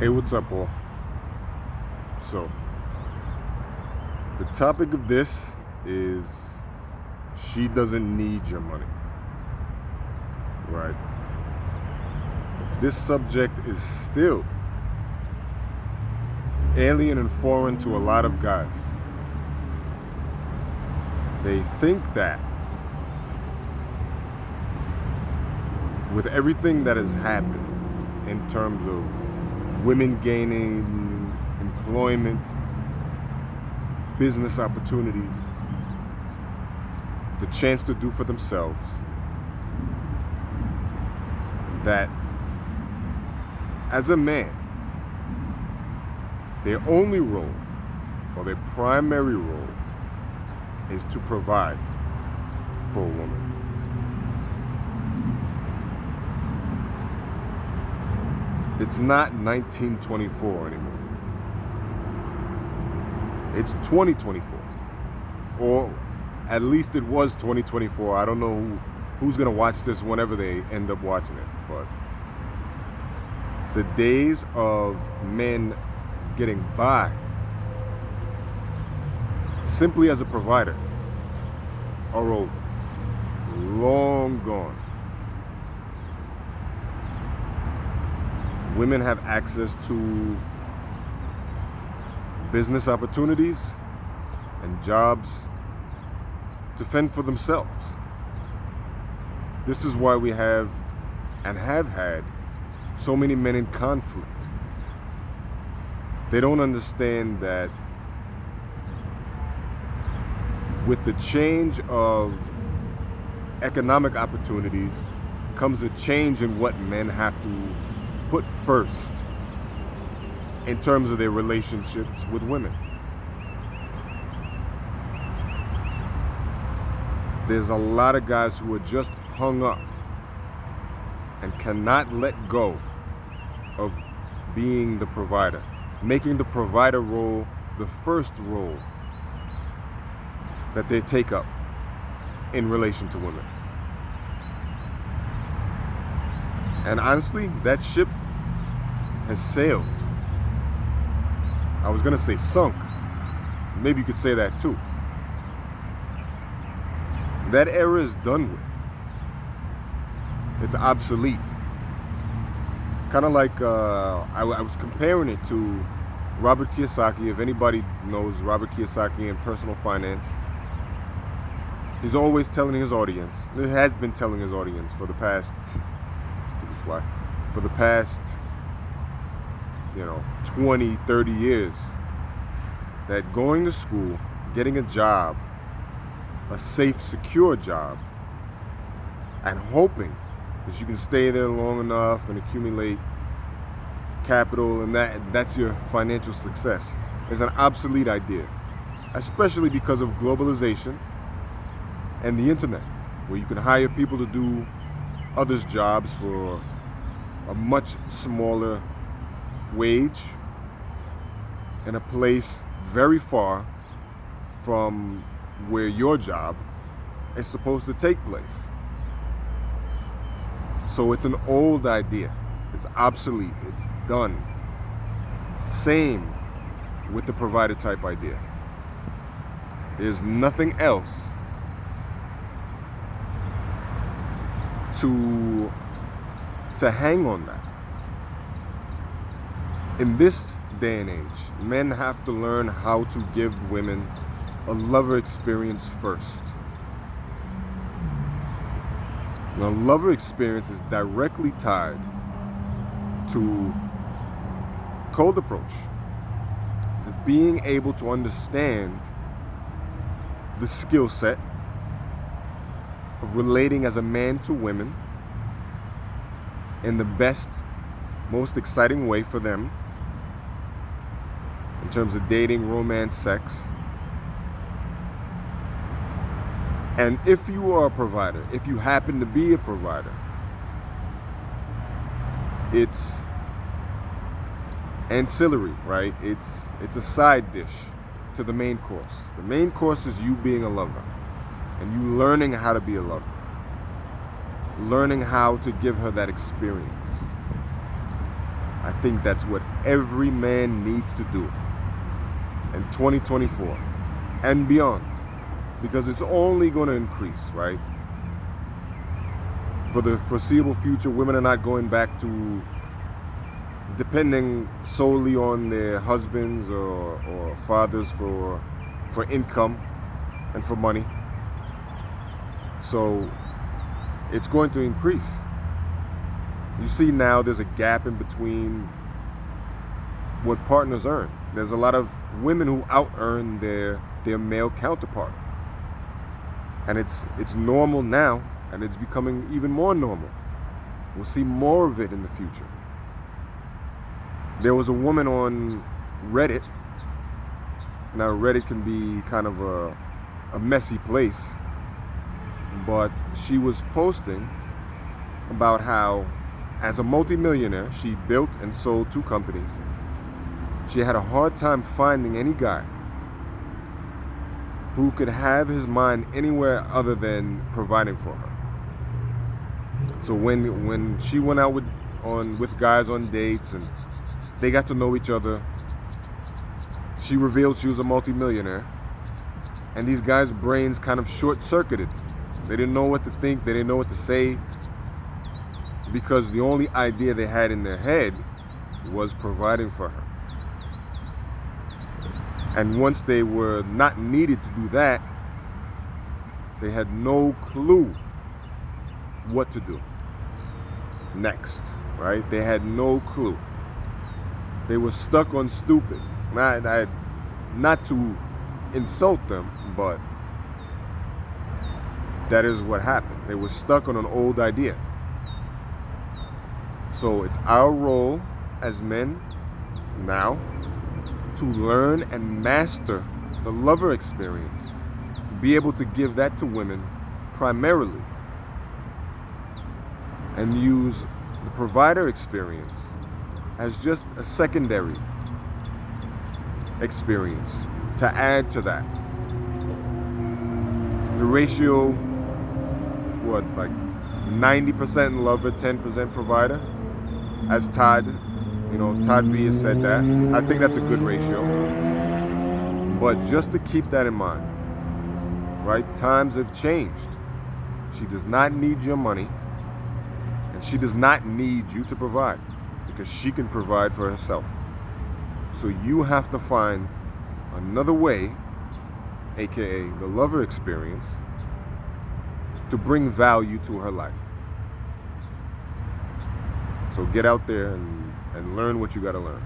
Hey, what's up, all? So, the topic of this is she doesn't need your money, right? This subject is still alien and foreign to a lot of guys. They think that with everything that has happened in terms of women gaining employment, business opportunities, the chance to do for themselves, that as a man, their only role or their primary role is to provide for a woman. It's not 1924 anymore. It's 2024. Or at least it was 2024. I don't know who's going to watch this whenever they end up watching it. But the days of men getting by simply as a provider are over. Long gone. Women have access to business opportunities and jobs to fend for themselves. This is why we have and have had so many men in conflict. They don't understand that with the change of economic opportunities comes a change in what men have to put first in terms of their relationships with women. There's a lot of guys who are just hung up and cannot let go of being the provider, making the provider role the first role that they take up in relation to women. And honestly, that ship has sailed. I was gonna say sunk. Maybe you could say that too. That era is done with. It's obsolete. Kind of like, I was comparing it to Robert Kiyosaki. If anybody knows Robert Kiyosaki in personal finance, he's always telling his audience, it has been telling his audience for the past, for the past 20, 30 years, that going to school, getting a job, a safe, secure job, and hoping that you can stay there long enough and accumulate capital and that's your financial success is an obsolete idea, especially because of globalization and the internet, where you can hire people to do others' jobs for a much smaller wage in a place very far from where your job is supposed to take place. So it's an old idea. It's obsolete. It's done. Same with the provider type idea. There's nothing else to hang on that. In this day and age, men have to learn how to give women a lover experience first. Now, lover experience is directly tied to cold approach, to being able to understand the skill set of relating as a man to women in the best, most exciting way for them in terms of dating, romance, sex. And if you are a provider, if you happen to be a provider, it's ancillary, right? It's a side dish to the main course. The main course is you being a lover and you learning how to be a lover, learning how to give her that experience. I think that's what every man needs to do in 2024 and beyond, because it's only going to increase, right? For the foreseeable future, women are not going back to depending solely on their husbands or fathers for income and for money. So it's going to increase. You see now there's a gap in between what partners earn. There's a lot of women who out-earn their male counterpart. And it's normal now, and it's becoming even more normal. We'll see more of it in the future. There was a woman on Reddit. Now Reddit can be kind of a messy place, but she was posting about how, as a multimillionaire, she built and sold 2 companies. She had a hard time finding any guy who could have his mind anywhere other than providing for her. So when she went out with guys on dates and they got to know each other, she revealed she was a multimillionaire, and these guys' brains kind of short-circuited. They didn't know what to think, they didn't know what to say, because the only idea they had in their head was providing for her. And once they were not needed to do that, they had no clue what to do next, right? They had no clue. They were stuck on stupid. Not to insult them, but that is what happened. They were stuck on an old idea. So it's our role as men now to learn and master the lover experience, be able to give that to women primarily, and use the provider experience as just a secondary experience to add to that. The ratio, like 90% lover, 10% provider? As Todd V has said that. I think that's a good ratio. But just to keep that in mind, right? Times have changed. She does not need your money, and she does not need you to provide, because she can provide for herself. So you have to find another way, aka the lover experience, to bring value to her life. So get out there and learn what you gotta learn.